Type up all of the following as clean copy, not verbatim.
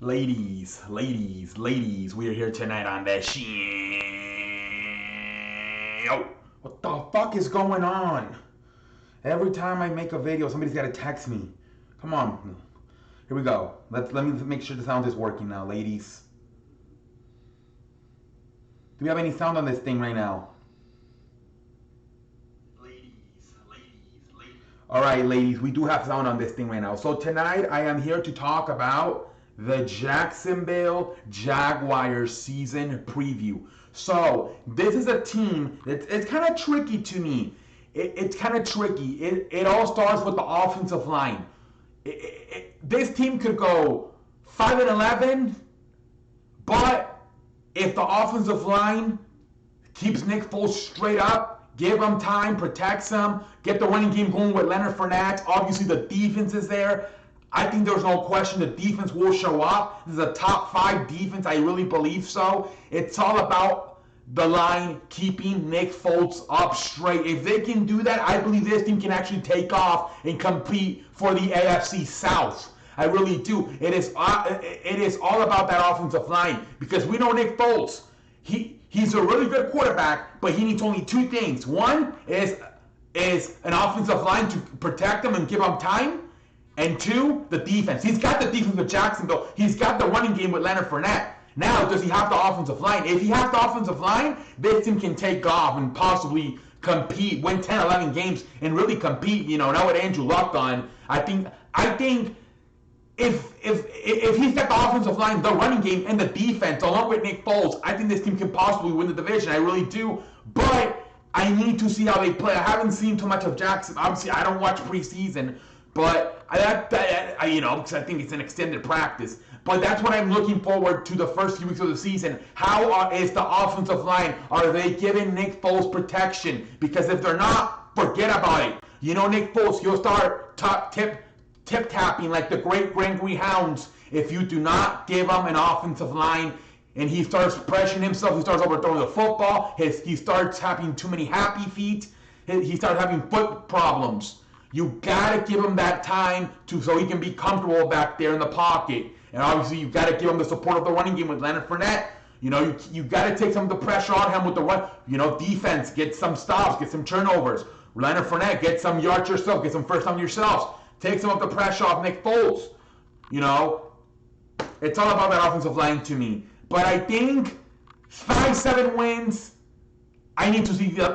Ladies, we are here tonight on that shit. What the fuck is going on? Every time I make a video, somebody's got to text me. Come on. Here we go. Let me make sure the sound is working now, ladies. Do we have any sound on this thing right now? All right, ladies, we do have sound on this thing right now. So tonight I am here to talk about the Jacksonville Jaguars season preview. So this is a team it's kind of tricky to me. It's kind of tricky. It all starts with the offensive line. This team could go 5-11, but if the offensive line keeps Nick Foles straight up, give him time, protects him, get the running game going with Leonard Fournette. Obviously, the defense is there. I think there's no question the defense will show up. This is a top 5 defense. I really believe so. It's all about the line keeping Nick Foles up straight. If they can do that, I believe this team can actually take off and compete for the AFC South. I really do. It is all about that offensive line because we know Nick Foles. He's a really good quarterback, but he needs only 2 things. One is an offensive line to protect him and give him time. And 2, the defense. He's got the defense with Jacksonville. He's got the running game with Leonard Fournette. Now, does he have the offensive line? If he has the offensive line, this team can take off and possibly compete, win 10, 11 games, and really compete. Now with Andrew Luck on, I think if he's got the offensive line, the running game, and the defense, along with Nick Foles, I think this team can possibly win the division. I really do. But I need to see how they play. I haven't seen too much of Jackson. Obviously, I don't watch preseason, but because I think it's an extended practice. But that's what I'm looking forward to the first few weeks of the season. How is the offensive line? Are they giving Nick Foles protection? Because if they're not, forget about it. Nick Foles, he'll start tip-tapping like the great Grand Greyhounds if you do not give him an offensive line. And he starts pressuring himself. He starts overthrowing the football. He starts having too many happy feet. He starts having foot problems. You gotta give him that time so he can be comfortable back there in the pocket. And obviously, you gotta give him the support of the running game with Leonard Fournette. You gotta take some of the pressure on him with the run. Defense, get some stops, get some turnovers. Leonard Fournette, get some yards yourself, get some first down yourselves. Take some of the pressure off Nick Foles. It's all about that offensive line to me. But I think 5-7 wins. I need to see how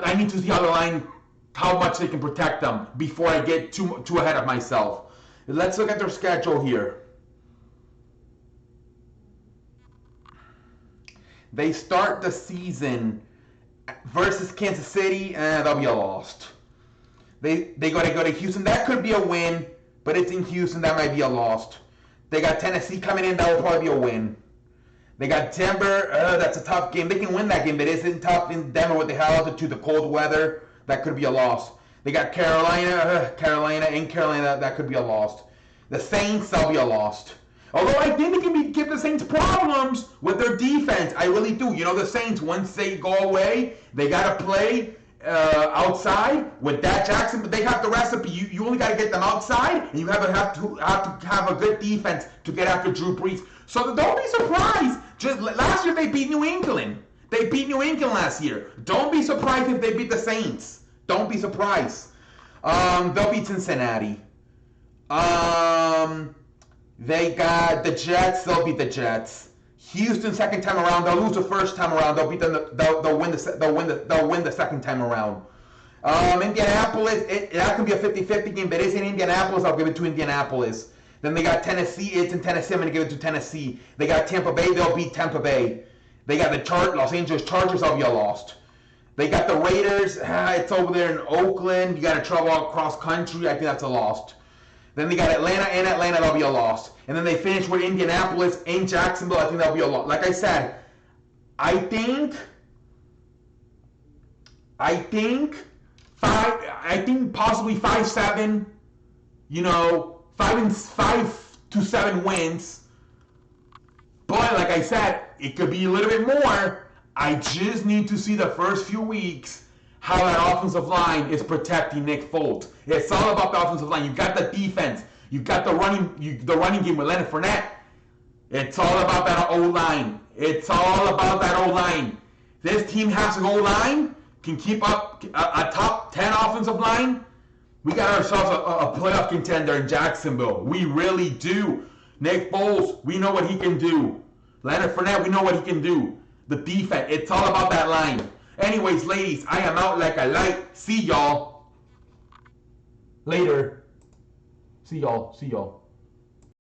the line, how much they can protect them before I get too ahead of myself. Let's look at their schedule here. They start the season versus Kansas City, and they'll be a loss. They got to go to Houston. That could be a win, but it's in Houston. That might be a loss. They got Tennessee coming in. That will probably be a win. They got Denver. That's a tough game. They can win that game, but it's tough in Denver with the high altitude, the cold weather. That could be a loss. They got Carolina. That could be a loss. The Saints, that'll be a loss. Although I think they can give the Saints problems with their defense. I really do. The Saints, once they go away, they got to play outside with that Jackson. But they have the recipe. You only got to get them outside, and you have to have a good defense to get after Drew Brees. So don't be surprised. Just last year they beat New England. They beat New England last year. Don't be surprised if they beat the Saints. Don't be surprised. They'll beat Cincinnati. They got the Jets. They'll beat the Jets. Houston, second time around. They'll lose the first time around. They'll beat them. They'll win the second time around. Indianapolis. That can be a 50-50 game, but it's in Indianapolis. I'll give it to Indianapolis. Then they got Tennessee. It's in Tennessee. I'm going to give it to Tennessee. They got Tampa Bay. They'll beat Tampa Bay. They got the Los Angeles Chargers. I'll be a loss. They got the Raiders. It's over there in Oakland. You got to travel across country. I think that's a loss. Then they got Atlanta. That'll be a loss. And then they finish with Indianapolis in Jacksonville. I think that'll be a loss. Like I said, I think possibly 5-7. 5-7 wins. But like I said, it could be a little bit more. I just need to see the first few weeks how that offensive line is protecting Nick Foles. It's all about the offensive line. You got the defense. You got the running game with Leonard Fournette. It's all about that O-line. It's all about that O-line. This team has an O-line, can keep up a top 10 offensive line. We got ourselves a playoff contender in Jacksonville. We really do. Nick Foles, we know what he can do. Leonard Fournette, we know what he can do. The defense, it's all about that line. Anyways, ladies, I am out like a light. See y'all later. See y'all.